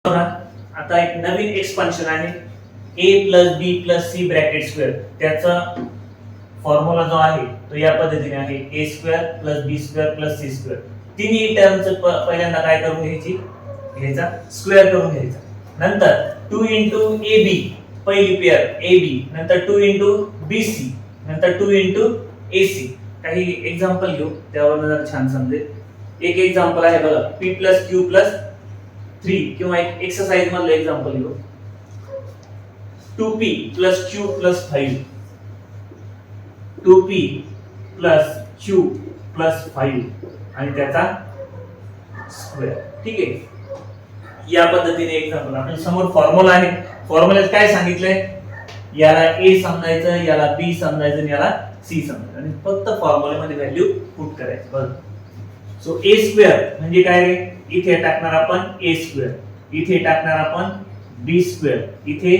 आता एक नवीन एक्सपान्शन आहे a plus b plus c bracket square. त्याचा फॉर्म्युला जो आहे तो या पद्धतीने आहे a square plus b square plus c square. तिन्ही टर्मचं पहिल्यांदा काय करून घ्यायचा स्क्वेअर करून घ्यायचा. नंतर 2 into ab पहिली पेअर ab, नंतर 2 into bc, नंतर 2 into ac. काही एक्झाम्पल घेऊ त्यावर जरा छान समजेल. एक एक्झाम्पल आहे बघा p प्लस q प्लस 3 किंवा एक एक्सरसाइज मधलं एक्झाम्पल घेऊ 2p plus q plus 5, 2p plus q plus 5 आणि त्याचा स्क्वेअर. ठीक आहे, या पद्धतीने एक्झाम्पल. आपल्या समोर फॉर्म्युला आहे. फॉर्म्युल्यात काय सांगितलंय, याला a समजायचं, याला b समजायचं आणि याला c समजायचं आणि फक्त फॉर्म्युल्यामध्ये व्हॅल्यू पुट करायची. बघ, सो a स्क्वेअर म्हणजे काय रे, इथे टाकणार आपण a स्क्वेअर, इथे टाकणार आपण b स्क्वेअर, इथे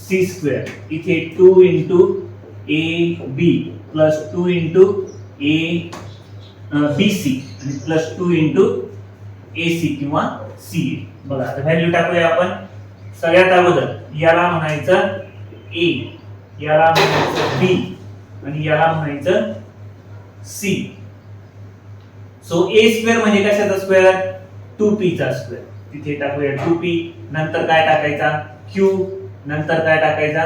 c स्क्वेअर, इथे 2 into ab plus 2 into bc आणि प्लस 2 into ac किंवा c. बघा आता व्हॅल्यू टाकूया आपण. सगळ्यात अगोदर याला म्हणायचं a, याला म्हणायचं b आणि याला म्हणायचं c. सो a स्क्वेअर म्हणजे कशाचा स्क्वेअर, 2p चा स्क्वेअर. तिथे टाकूया 2p, नंतर काय टाकायचा q, नंतर काय टाकायचा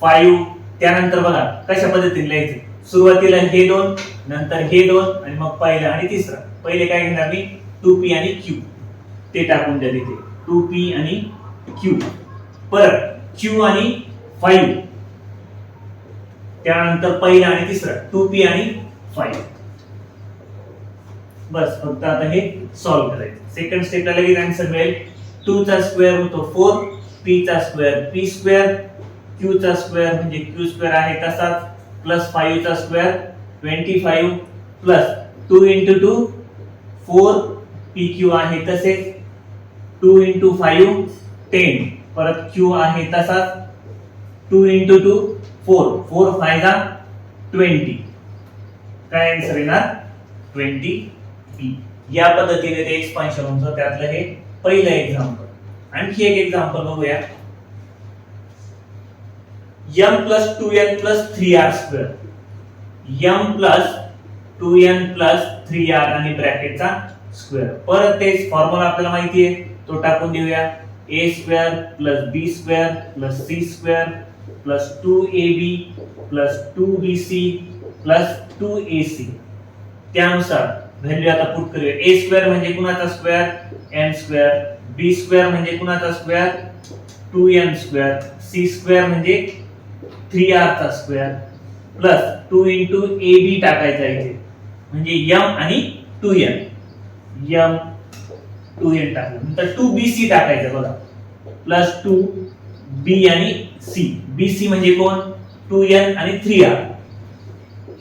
5. त्यानंतर बघा कशा पद्धतीने लिहायचे, सुरुवातीला हे दोन, नंतर हे दोन आणि मग पहिला आणि तिसरा. पहिले काय घेणार मी 2p आणि q, ते टाकून द्या तिथे 2p आणि q. परत q आणि 5, त्यानंतर पहिला आणि तिसरा 2p आणि 5. बस फक्त आता हे सॉल्व्ह करायचं. सेकंड स्टेपला लगेच आन्सर मिळेल. 2 चा स्क्वेअर होतो 4, p चा स्क्वेअर p स्क्वेअर, q चा स्क्वेअर म्हणजे q स्क्वेअर आहे तसाच, प्लस 5 चा स्क्वेअर 25 प्लस 2 into 2 4 pq आहे तसेच, 2 into 5 10, परत q आहे तसाच, 2 into 2 4, 4 5 जा 20. काय आन्सर येणार 20p. या पद्धतीने ते एक्सपान्शन होतं. त्यातलं हे पहिलं एक्झाम्पल. आणखी एक एक्झाम्पल बघूया. m plus 2n plus 3r square, m plus 2n plus 3r आणि ब्रॅकेटचा स्क्वेअर. परत तेच फॉर्म्युला आपल्याला माहिती आहे तो टाकून देऊया. a square plus b square plus c square plus 2ab plus 2bc plus 2ac. त्यानुसार व्हॅल्यू आता पुट करूया. a स्क्वेअर म्हणजे कुणाचा square n square, b square म्हणजे कुणाचा square 2n square, c square म्हणजे 3r चा स्क्वेअर प्लस 2 into ab टाकायचा इथे म्हणजे m आणि 2n, m 2n टाकलं. नंतर 2bc टाकायचं बघा प्लस 2b आणि c. bc म्हणजे कोण 2n आणि 3r,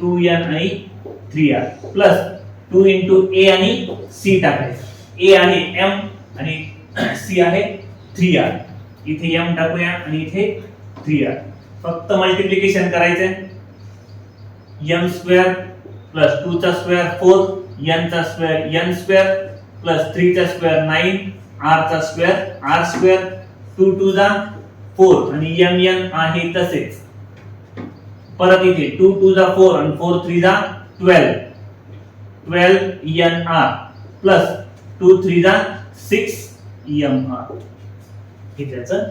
2n आणि 3r प्लस 2 into a आणि c टाकायचं. a आहे m आणि c आहे 3r. इथे m टाकूया आणि इथे 3r. फक्त मल्टिप्लिकेशन करायचं. m स्क्वेअर प्लस 2 चा स्क्वेअर 4, n चा स्क्वेअर n स्क्वेअर प्लस 3 चा स्क्वेअर 9, r चा स्क्वेअर r स्क्वेअर, 2 2 जा 4 आणि m आहे तसेच. परत इथे 2 2 जा 4 आणि 4 3 जा 12, 12nr प्लस 2 3 जा 6mr. हे त्याचं